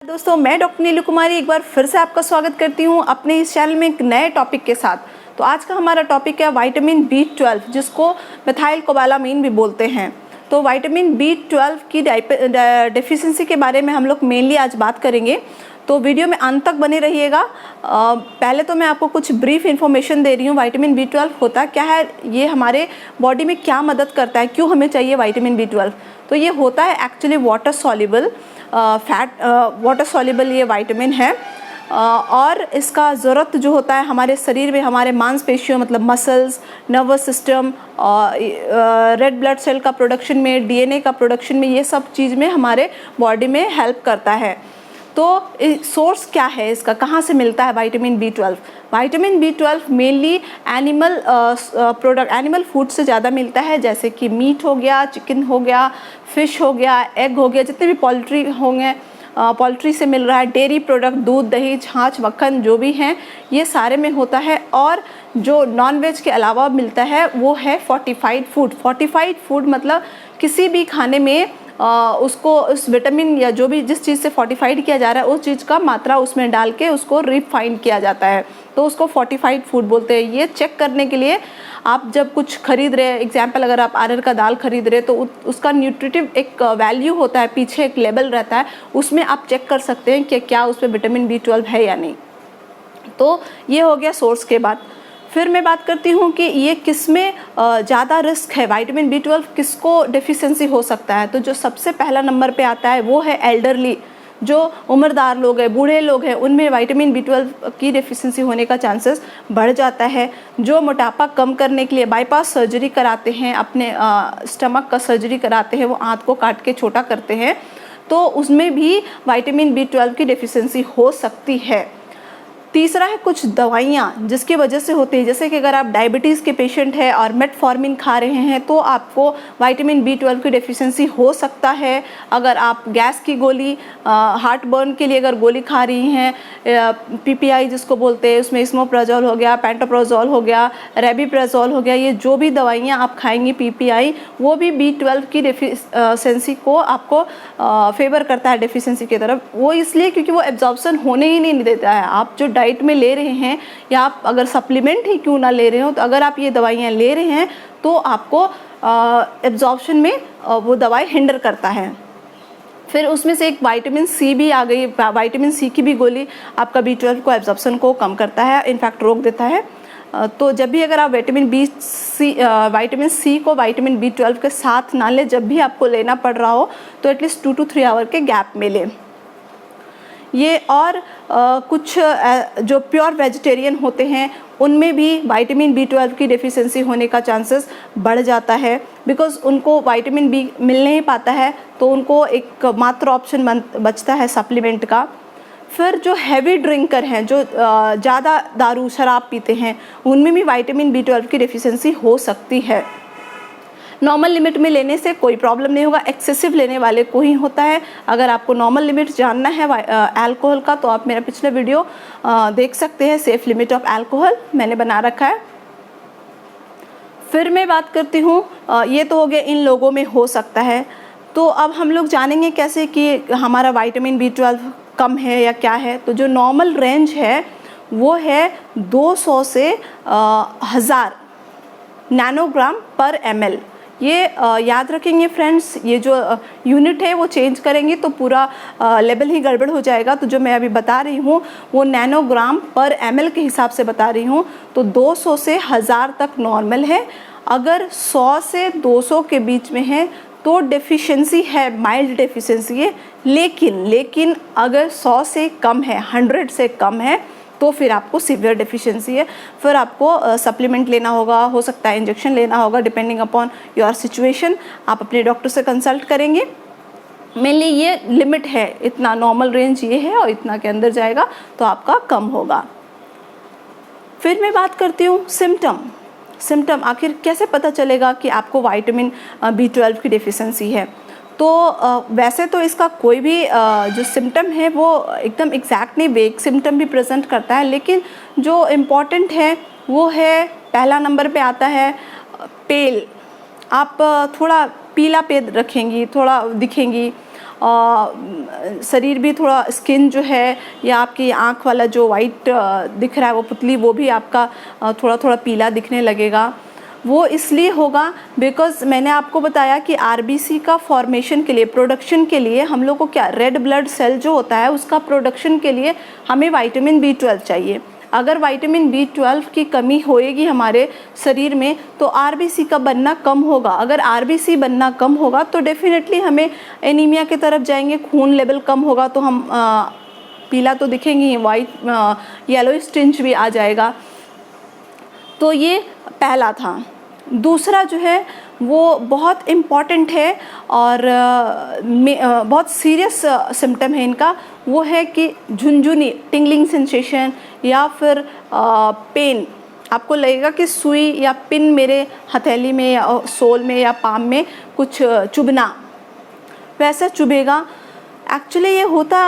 दोस्तों, मैं डॉक्टर नीलू कुमारी एक बार फिर से आपका स्वागत करती हूँ अपने इस चैनल में एक नए टॉपिक के साथ। तो आज का हमारा टॉपिक है विटामिन B12, जिसको मिथाइल कोबालामीन भी बोलते हैं। तो विटामिन B12 की डेफिशिएंसी के बारे में हम लोग मेनली आज बात करेंगे, तो वीडियो में अंत तक बने रहिएगा। पहले तो मैं आपको कुछ ब्रीफ इन्फॉर्मेशन दे रही हूँ। विटामिन B12 होता क्या है, ये हमारे बॉडी में क्या मदद करता है, क्यों हमें चाहिए विटामिन B12। तो ये होता है actually water soluble water soluble ये विटामिन है, और इसका ज़रूरत जो होता है हमारे शरीर में, हमारे मांसपेशियों मतलब muscles, nervous system, red blood cell का प्रोडक्शन में, DNA का प्रोडक्शन में, ये सब चीज़ में हमारे बॉडी में हेल्प करता है। तो सोर्स क्या है इसका, कहाँ से मिलता है vitamin B12? Vitamin B12 mainly animal product, animal food से ज़्यादा मिलता है, जैसे कि मीट हो गया, चिकन हो गया, फिश हो गया, एग हो गया, जितने भी पोल्ट्री होंगे पोल्ट्री से मिल रहा है। डेयरी प्रोडक्ट, दूध, दही, छाछ, मक्खन जो भी हैं, ये सारे में होता है। और जो नॉन वेज के अलावा मिलता है वो है फोर्टिफाइड फूड। फोर्टिफाइड फूड मतलब किसी भी खाने में उसको उस विटामिन या जो भी जिस चीज़ से फोर्टिफाइड किया जा रहा है उस चीज़ का मात्रा उसमें डाल के उसको रिफाइन किया जाता है, तो उसको फोर्टिफाइड फूड बोलते हैं। ये चेक करने के लिए आप जब कुछ खरीद रहे हैं, एग्जाम्पल अगर आप अरहर का दाल खरीद रहे हैं तो उसका न्यूट्रिटिव एक वैल्यू होता है, पीछे एक लेबल रहता है, उसमें आप चेक कर सकते हैं कि क्या उसमें विटामिन B12 है या नहीं। तो ये हो गया सोर्स के बाद। फिर मैं बात करती हूँ कि ये किस में ज़्यादा रिस्क है, विटामिन B12 किसको डेफिशिएंसी हो सकता है। तो जो सबसे पहला नंबर पे आता है वो है एल्डरली, जो उम्रदार लोग हैं, बूढ़े लोग हैं, उनमें विटामिन B12 की डेफिशिएंसी होने का चांसेस बढ़ जाता है। जो मोटापा कम करने के लिए बाईपास सर्जरी कराते हैं, अपने स्टमक का सर्जरी कराते हैं, वो आंत को काट के छोटा करते हैं, तो उसमें भी विटामिन B12 की डेफिशिएंसी हो सकती है। तीसरा है कुछ दवाइयाँ जिसकी वजह से होती है, जैसे कि अगर आप डायबिटीज़ के पेशेंट हैं और मेटफॉर्मिन खा रहे हैं तो आपको विटामिन B12 की डेफिशिएंसी हो सकता है। अगर आप गैस की गोली, हार्ट बर्न के लिए अगर गोली खा रही हैं, PPI जिसको बोलते हैं, उसमें इसमोप्राजोल हो गया, पेंटोप्राजोल हो गया, रेबिप्राजोल हो गया, ये जो भी दवाइयाँ आप खाएंगी PPI, वो भी B12 की डेफिशिएंसी को आपको फेवर करता है डेफिशिएंसी की तरफ। वो इसलिए क्योंकि वो एब्जॉर्प्शन होने ही नहीं देता है। आप जो डाइट में ले रहे हैं या आप अगर सप्लीमेंट ही क्यों ना ले रहे हो, तो अगर आप ये दवाइयाँ ले रहे हैं तो आपको एब्जॉर्प्शन में वो दवाई हिंडर करता है। फिर उसमें से एक विटामिन C भी आ गई। विटामिन C की भी गोली आपका B12 को एब्जॉर्प्शन को कम करता है, इनफैक्ट रोक देता है। तो जब भी अगर आप विटामिन C को विटामिन B12 के साथ ना लें, जब भी आपको लेना पड़ रहा हो तो एटलीस्ट 2 to 3 आवर के गैप में लें ये। और कुछ जो प्योर वेजिटेरियन होते हैं उनमें भी विटामिन B12 की डेफिशिएंसी होने का चांसेस बढ़ जाता है, बिकॉज़ उनको विटामिन B मिल नहीं पाता है, तो उनको एक मात्र ऑप्शन बचता है सप्लीमेंट का। फिर जो हैवी ड्रिंकर हैं, जो ज़्यादा दारू शराब पीते हैं, उनमें भी विटामिन B12 की डेफिशिएंसी हो सकती है। नॉर्मल लिमिट में लेने से कोई प्रॉब्लम नहीं होगा, एक्सेसिव लेने वाले को ही होता है। अगर आपको नॉर्मल लिमिट जानना है अल्कोहल का, तो आप मेरा पिछला वीडियो देख सकते हैं, सेफ लिमिट ऑफ अल्कोहल मैंने बना रखा है। फिर मैं बात करती हूँ, ये तो हो गया इन लोगों में हो सकता है। तो अब हम लोग जानेंगे कैसे कि हमारा विटामिन B12 कम है या क्या है। तो जो नॉर्मल रेंज है वो है 200 से 1000 नैनोग्राम पर ml। ये याद रखेंगे फ्रेंड्स, ये जो यूनिट है वो चेंज करेंगे तो पूरा लेवल ही गड़बड़ हो जाएगा। तो जो मैं अभी बता रही हूँ वो नैनोग्राम पर ml के हिसाब से बता रही हूँ। तो 200 से 1000 तक नॉर्मल है। अगर 100 से 200 के बीच में है तो डेफिशिएंसी है, माइल्ड डेफिशिएंसी है। लेकिन अगर 100 से कम है, 100 से कम है, तो फिर आपको सीवियर डेफिशिएंसी है। फिर आपको सप्लीमेंट लेना होगा, हो सकता है इंजेक्शन लेना होगा, डिपेंडिंग अपॉन योर सिचुएशन। आप अपने डॉक्टर से कंसल्ट करेंगे। मेनली ये लिमिट है, इतना नॉर्मल रेंज ये है और इतना के अंदर जाएगा तो आपका कम होगा। फिर मैं बात करती हूँ सिम्टम आखिर कैसे पता चलेगा कि आपको विटामिन B12 की डेफिशिएंसी है। तो वैसे तो इसका कोई भी जो सिम्टम है वो एकदम एग्जैक्ट नहीं, वेग सिम्टम भी प्रेजेंट करता है, लेकिन जो इम्पॉर्टेंट है वो है, पहला नंबर पे आता है पेल। आप थोड़ा पीला पेद रखेंगी, थोड़ा दिखेंगी, शरीर भी थोड़ा, स्किन जो है या आपकी आँख वाला जो वाइट दिख रहा है वो पुतली, वो भी आपका थोड़ा थोड़ा पीला दिखने लगेगा। वो इसलिए होगा बिकॉज़ मैंने आपको बताया कि आरबीसी का फॉर्मेशन के लिए, प्रोडक्शन के लिए हम लोग को क्या, रेड ब्लड सेल जो होता है उसका प्रोडक्शन के लिए हमें विटामिन B12 चाहिए। अगर विटामिन B12 की कमी होएगी हमारे शरीर में तो आरबीसी का बनना कम होगा। अगर आरबीसी बनना कम होगा तो डेफिनेटली हमें एनीमिया की तरफ जाएंगे, खून लेवल कम होगा तो हम पीला तो दिखेंगे ही, वाइट येलोइश टिंच भी आ जाएगा। तो ये पहला था। दूसरा जो है वो बहुत इम्पॉर्टेंट है और बहुत सीरियस सिम्टम है इनका, वो है कि झुनझुनी, टिंगलिंग सेंसेशन या फिर पेन। आपको लगेगा कि सुई या पिन मेरे हथेली में या सोल में या पाम में कुछ चुभना, वैसा चुभेगा। एक्चुअली ये होता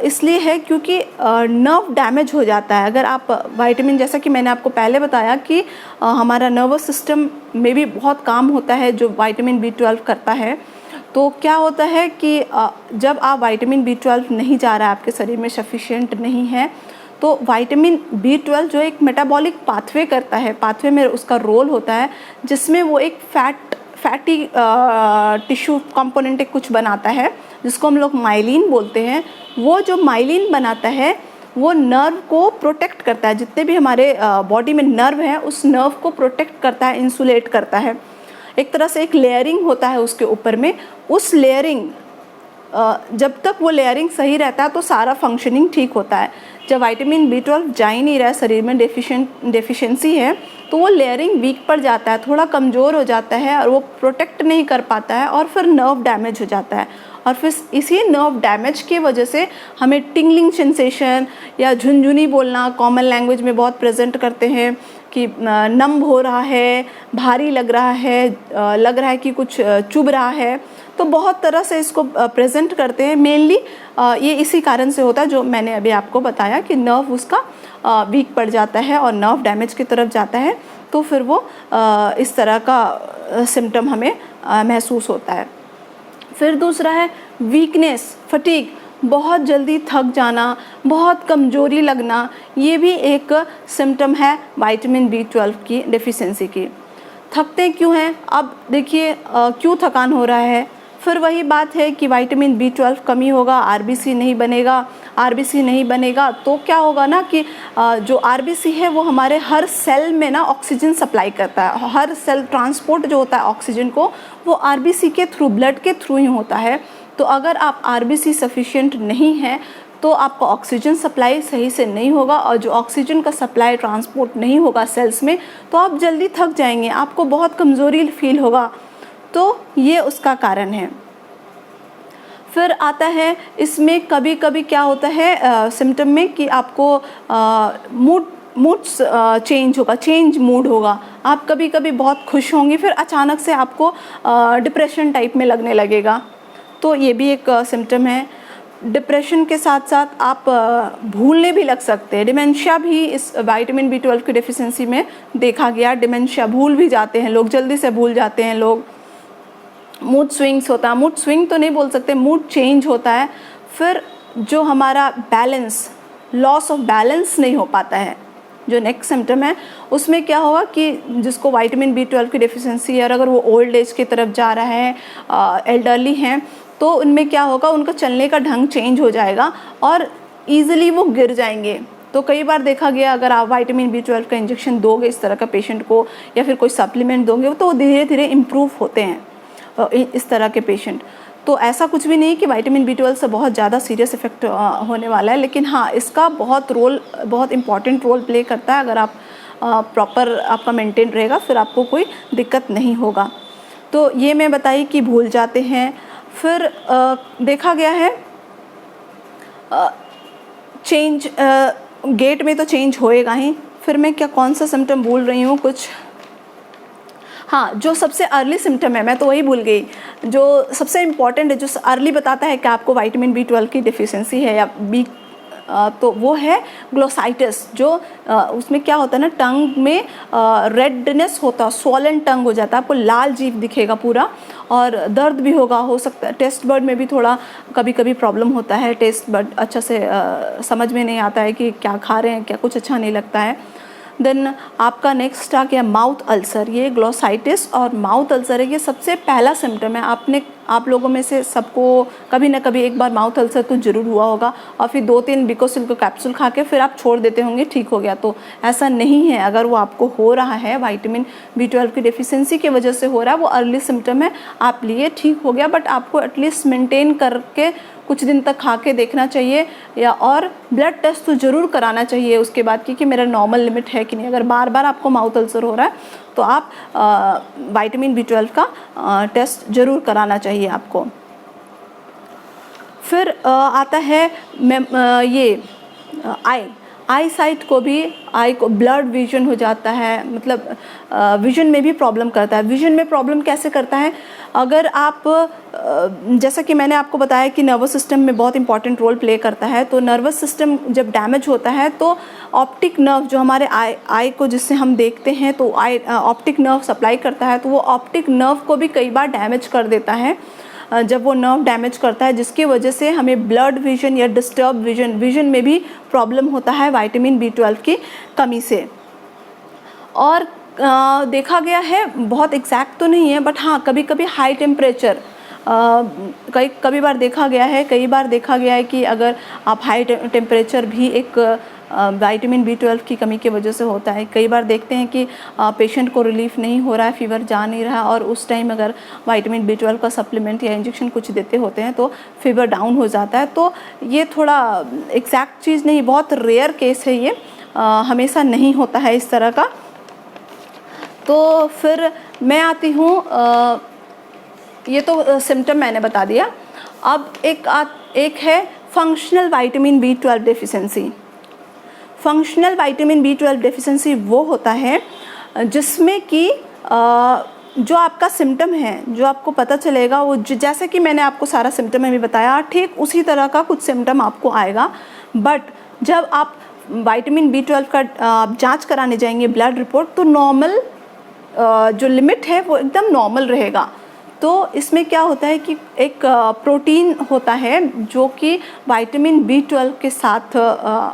इसलिए है क्योंकि नर्व डैमेज हो जाता है। अगर आप विटामिन, जैसा कि मैंने आपको पहले बताया कि हमारा नर्वस सिस्टम में भी बहुत काम होता है जो विटामिन B12 करता है। तो क्या होता है कि जब आप विटामिन B12 नहीं जा रहा है आपके शरीर में, सफिशिएंट नहीं है, तो विटामिन B12 जो एक मेटाबॉलिक पाथवे करता है, पाथवे में उसका रोल होता है जिसमें वो एक फैटी टिश्यू कंपोनेंट कुछ बनाता है जिसको हम लोग माइलिन बोलते हैं। वो जो माइलिन बनाता है वो नर्व को प्रोटेक्ट करता है, जितने भी हमारे बॉडी में नर्व हैं उस नर्व को प्रोटेक्ट करता है, इंसुलेट करता है। एक तरह से एक लेयरिंग होता है उसके ऊपर में। उस लेयरिंग, जब तक वो लेयरिंग सही रहता है तो सारा फंक्शनिंग ठीक होता है। जब विटामिन B12 जा ही नहीं रहा है, शरीर में डेफिशिएंसी है, तो वो लेयरिंग वीक पड़ जाता है, थोड़ा कमज़ोर हो जाता है और वो प्रोटेक्ट नहीं कर पाता है और फिर नर्व डैमेज हो जाता है। और फिर इसी नर्व डैमेज की वजह से हमें टिंगलिंग सेंसेशन या झुनझुनी बोलना कॉमन लैंग्वेज में बहुत प्रेजेंट करते हैं कि नम हो रहा है, भारी लग रहा है कि कुछ चुभ रहा है। तो बहुत तरह से इसको प्रेजेंट करते हैं। मेनली ये इसी कारण से होता है जो मैंने अभी आपको बताया कि नर्व उसका वीक पड़ जाता है और नर्व डैमेज की तरफ जाता है, तो फिर वो इस तरह का सिम्टम हमें महसूस होता है। फिर दूसरा है वीकनेस, फटीग, बहुत जल्दी थक जाना, बहुत कमज़ोरी लगना, ये भी एक सिम्टम है विटामिन B12 की डेफिशिएंसी की। थकते क्यों हैं? अब देखिए क्यों थकान हो रहा है, फिर वही बात है कि विटामिन B12 कमी होगा, आरबीसी नहीं बनेगा। आरबीसी नहीं बनेगा तो क्या होगा ना कि जो आरबीसी है वो हमारे हर सेल में ना ऑक्सीजन सप्लाई करता है। हर सेल ट्रांसपोर्ट जो होता है ऑक्सीजन को, वो आरबीसी के थ्रू, ब्लड के थ्रू ही होता है। तो अगर आप आरबीसी सफिशिएंट नहीं है तो आपका ऑक्सीजन सप्लाई सही से नहीं होगा, और जो ऑक्सीजन का सप्लाई ट्रांसपोर्ट नहीं होगा सेल्स में तो आप जल्दी थक जाएंगे, आपको बहुत कमज़ोरी फील होगा। तो ये उसका कारण है। फिर आता है इसमें कभी कभी क्या होता है सिम्टम में कि आपको मूड चेंज होगा, चेंज मूड होगा। आप कभी कभी बहुत खुश होंगे, फिर अचानक से आपको डिप्रेशन टाइप में लगने लगेगा। तो ये भी एक सिम्टम है। डिप्रेशन के साथ साथ आप भूलने भी लग सकते हैं। डिमेंशिया भी इस विटामिन B12 की डेफिशिएंसी में देखा गया। डिमेंशिया, भूल भी जाते हैं लोग, जल्दी से भूल जाते हैं लोग। मूड स्विंग्स होता है, मूड स्विंग तो नहीं बोल सकते, मूड चेंज होता है। फिर जो हमारा बैलेंस, लॉस ऑफ बैलेंस नहीं हो पाता है, जो नेक्स्ट सिम्टम है उसमें क्या होगा कि जिसको विटामिन B12 की डेफिशिएंसी है और अगर वो ओल्ड एज की तरफ जा रहा है, एल्डरली हैं, तो उनमें क्या होगा, उनका चलने का ढंग चेंज हो जाएगा और ईजिली वो गिर जाएंगे। तो कई बार देखा गया अगर आप विटामिन B12 का इंजेक्शन दोगे इस तरह का पेशेंट को या फिर कोई सप्लीमेंट दोगे तो धीरे धीरे इम्प्रूव होते हैं इस तरह के पेशेंट। तो ऐसा कुछ भी नहीं कि विटामिन B12 से बहुत ज़्यादा सीरियस इफेक्ट होने वाला है, लेकिन हाँ इसका बहुत इम्पॉर्टेंट रोल प्ले करता है। अगर आप प्रॉपर आपका मेंटेन रहेगा फिर आपको कोई दिक्कत नहीं होगा। तो ये मैं बताई कि भूल जाते हैं। फिर देखा गया है चेंज, गेट में तो चेंज होएगा ही। फिर मैं कौन सा सिम्टम भूल रही हूँ कुछ, हाँ जो सबसे अर्ली सिम्टम है मैं तो वही भूल गई, जो सबसे इम्पॉर्टेंट है, जो अर्ली बताता है कि आपको विटामिन B12 की डेफिशिएंसी है या तो वो है ग्लोसाइटिस। जो उसमें क्या होता है ना, टंग में रेडनेस होता है, स्वॉलन टंग हो जाता है, आपको लाल जीभ दिखेगा पूरा और दर्द भी होगा, हो सकता है टेस्ट बड में भी थोड़ा कभी कभी प्रॉब्लम होता है, टेस्ट बड अच्छा से समझ में नहीं आता है कि क्या खा रहे हैं, क्या कुछ अच्छा नहीं लगता है। देन आपका नेक्स्ट आ गया माउथ अल्सर। ये ग्लोसाइटिस और माउथ अल्सर है, ये सबसे पहला सिम्टम है। आप लोगों में से सबको कभी ना कभी एक बार माउथ अल्सर तो ज़रूर हुआ होगा, और फिर 2-3 बिकोसिल का कैप्सूल खा के फिर आप छोड़ देते होंगे, ठीक हो गया। तो ऐसा नहीं है। अगर वो आपको हो रहा है, विटामिन B12 की डेफिशिएंसी की वजह से हो रहा है, वो अर्ली सिम्टम है, आप लिए ठीक हो गया, बट आपको एटलीस्ट मेंटेन करके कुछ दिन तक खा के देखना चाहिए, या और ब्लड टेस्ट तो ज़रूर कराना चाहिए उसके बाद कि मेरा नॉर्मल लिमिट है कि नहीं। अगर बार बार आपको माउथ अल्सर हो रहा है तो आप विटामिन B12 का टेस्ट ज़रूर कराना चाहिए आपको। फिर आता है ये आई साइट को भी, आई को ब्लड विजन हो जाता है, मतलब विजन में भी प्रॉब्लम करता है। विजन में प्रॉब्लम कैसे करता है? अगर आप जैसा कि मैंने आपको बताया कि नर्वस सिस्टम में बहुत इंपॉर्टेंट रोल प्ले करता है, तो नर्वस सिस्टम जब डैमेज होता है तो ऑप्टिक नर्व जो हमारे आई को जिससे हम देखते हैं, तो ऑप्टिक नर्व सप्लाई करता है, तो वो ऑप्टिक नर्व को भी कई बार डैमेज कर देता है। जब वो नर्व डैमेज करता है, जिसकी वजह से हमें ब्लड विजन या डिस्टर्ब विजन में भी प्रॉब्लम होता है विटामिन B12 की कमी से। और देखा गया है, बहुत एग्जैक्ट तो नहीं है, बट हाँ कभी कभी हाई टेम्परेचर कई बार देखा गया है कि अगर आप हाई टेम्परेचर भी एक विटामिन B12 की कमी की वजह से होता है। कई बार देखते हैं कि पेशेंट को रिलीफ नहीं हो रहा है, फीवर जा नहीं रहा, और उस टाइम अगर विटामिन B12 का सप्लीमेंट या इंजेक्शन कुछ देते होते हैं तो फीवर डाउन हो जाता है। तो ये थोड़ा एग्जैक्ट चीज़ नहीं, बहुत रेयर केस है ये, हमेशा नहीं होता है इस तरह का। तो फिर मैं आती हूँ, ये तो सिम्टम मैंने बता दिया। अब एक है functional vitamin B12 deficiency. Functional vitamin B12 deficiency वो होता है जिसमें कि जो आपका सिम्टम है, जो आपको पता चलेगा, वो जैसे कि मैंने आपको सारा सिम्टम अभी बताया, ठीक उसी तरह का कुछ सिम्टम आपको आएगा। बट जब आप विटामिन B12 का आप जाँच कराने जाएंगे, ब्लड रिपोर्ट, तो नॉर्मल जो लिमिट है वो एकदम नॉर्मल रहेगा। तो इसमें क्या होता है कि एक प्रोटीन होता है जो कि विटामिन B12 के साथ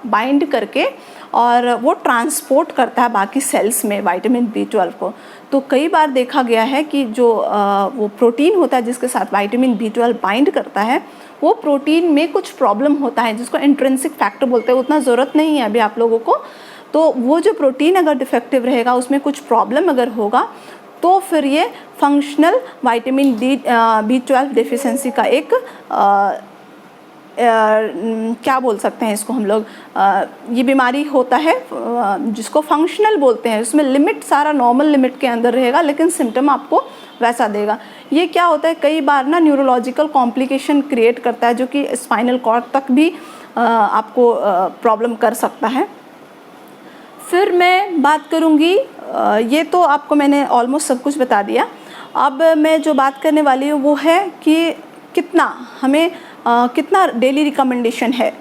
बाइंड करके और वो ट्रांसपोर्ट करता है बाकी सेल्स में विटामिन B12 को। तो कई बार देखा गया है कि जो वो प्रोटीन होता है जिसके साथ विटामिन B12 बाइंड करता है, वो प्रोटीन में कुछ प्रॉब्लम होता है जिसको इंट्रिंसिक फैक्टर बोलते हैं। उतना ज़रूरत नहीं है अभी आप लोगों को। तो वो जो प्रोटीन अगर डिफेक्टिव रहेगा, उसमें कुछ प्रॉब्लम अगर होगा, तो फिर ये फंक्शनल विटामिन B12 डेफिशिएंसी का एक क्या बोल सकते हैं इसको हम लोग, ये बीमारी होता है जिसको फंक्शनल बोलते हैं। उसमें लिमिट सारा नॉर्मल लिमिट के अंदर रहेगा, लेकिन सिम्टम आपको वैसा देगा। ये क्या होता है, कई बार ना न्यूरोलॉजिकल कॉम्प्लिकेशन क्रिएट करता है, जो कि स्पाइनल कॉर्ड तक भी आपको प्रॉब्लम कर सकता है। फिर मैं बात करूँगी, ये तो आपको मैंने ऑलमोस्ट सब कुछ बता दिया। अब मैं जो बात करने वाली हूँ वो है कि कितना डेली रिकमेंडेशन है।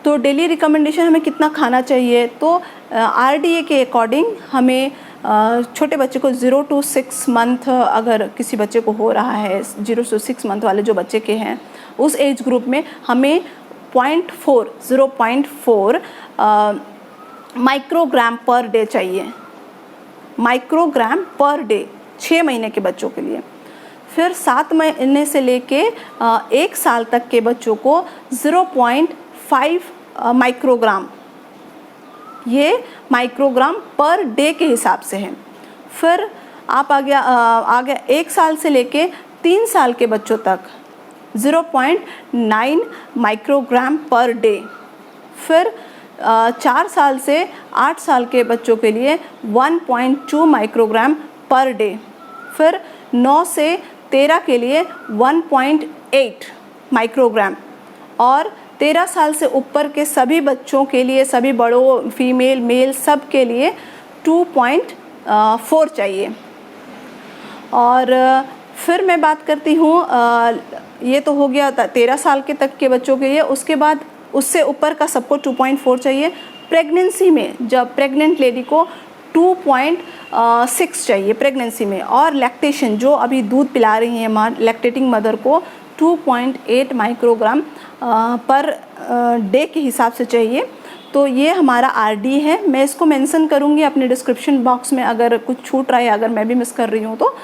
तो डेली रिकमेंडेशन हमें कितना खाना चाहिए, तो RDA के अकॉर्डिंग हमें छोटे बच्चे को 0 to 6 मंथ, अगर किसी बच्चे को हो रहा है 0 to 6 मंथ वाले जो बच्चे के हैं, उस एज ग्रुप में हमें 0.4 माइक्रोग्राम पर डे चाहिए। माइक्रोग्राम पर डे 6 महीने के बच्चों के लिए। फिर 7 महीने से लेके 1 साल तक के बच्चों को 0.5 माइक्रोग्राम, ये माइक्रोग्राम पर डे के हिसाब से है। फिर आप आ गया 1 साल से लेके 3 साल के बच्चों तक 0.9 माइक्रोग्राम पर डे। फिर 4 साल से 8 साल के बच्चों के लिए 1.2 माइक्रोग्राम पर डे। फिर 9 से 13 के लिए 1.8 माइक्रोग्राम, और 13 साल से ऊपर के सभी बच्चों के लिए, सभी बड़ों, फीमेल मेल सब के लिए 2.4 चाहिए। और फिर मैं बात करती हूँ, ये तो हो गया 13 साल के तक के बच्चों के लिए। उसके बाद उससे ऊपर का सबको 2.4 चाहिए। प्रेगनेंसी में जब प्रेग्नेंट लेडी को 2.6 चाहिए प्रेगनेंसी में, और लैक्टेशन जो अभी दूध पिला रही हैं लैक्टेटिंग मदर को 2.8 माइक्रोग्राम पर डे के हिसाब से चाहिए। तो ये हमारा आरडी है। मैं इसको मेंशन करूँगी अपने डिस्क्रिप्शन बॉक्स में, अगर कुछ छूट रहा है, अगर मैं भी मिस कर रही हूँ तो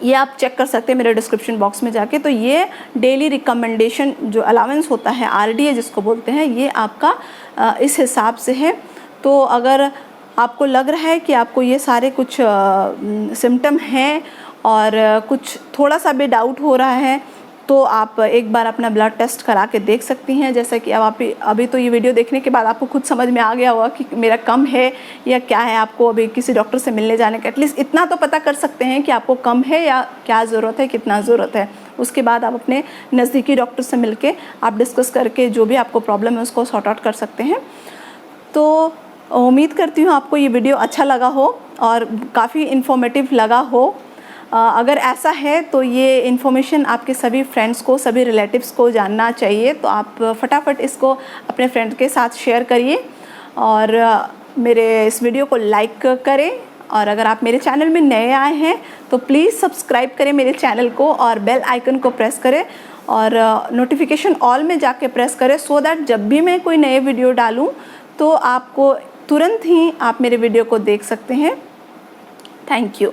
ये आप चेक कर सकते हैं मेरे डिस्क्रिप्शन बॉक्स में जाके। तो ये डेली रिकमेंडेशन जो अलाउंस होता है, आरडी है जिसको बोलते हैं, ये आपका इस हिसाब से है। तो अगर आपको लग रहा है कि आपको ये सारे कुछ सिम्टम हैं और कुछ थोड़ा सा भी डाउट हो रहा है, तो आप एक बार अपना ब्लड टेस्ट करा के देख सकती हैं। जैसा कि अब आप अभी तो ये वीडियो देखने के बाद आपको खुद समझ में आ गया होगा कि मेरा कम है या क्या है। आपको अभी किसी डॉक्टर से मिलने जाने का एटलीस्ट इतना तो पता कर सकते हैं कि आपको कम है या क्या ज़रूरत है, कितना ज़रूरत है। उसके बाद आप अपने नज़दीकी डॉक्टर से मिल के आप डिस्कस करके जो भी आपको प्रॉब्लम है उसको सॉर्ट आउट कर सकते हैं। तो उम्मीद करती हूँ आपको ये वीडियो अच्छा लगा हो और काफ़ी इन्फॉर्मेटिव लगा हो। अगर ऐसा है तो ये इन्फॉर्मेशन आपके सभी फ्रेंड्स को, सभी रिलेटिव्स को जानना चाहिए। तो आप फटाफट इसको अपने फ्रेंड्स के साथ शेयर करिए और मेरे इस वीडियो को लाइक करें। और अगर आप मेरे चैनल में नए आए हैं तो प्लीज़ सब्सक्राइब करें मेरे चैनल को और बेल आइकन को प्रेस करें और नोटिफिकेशन ऑल में जाके प्रेस करें, सो दैट जब भी मैं कोई नए वीडियो डालूँ तो आपको तुरंत ही आप मेरे वीडियो को देख सकते हैं। Thank you.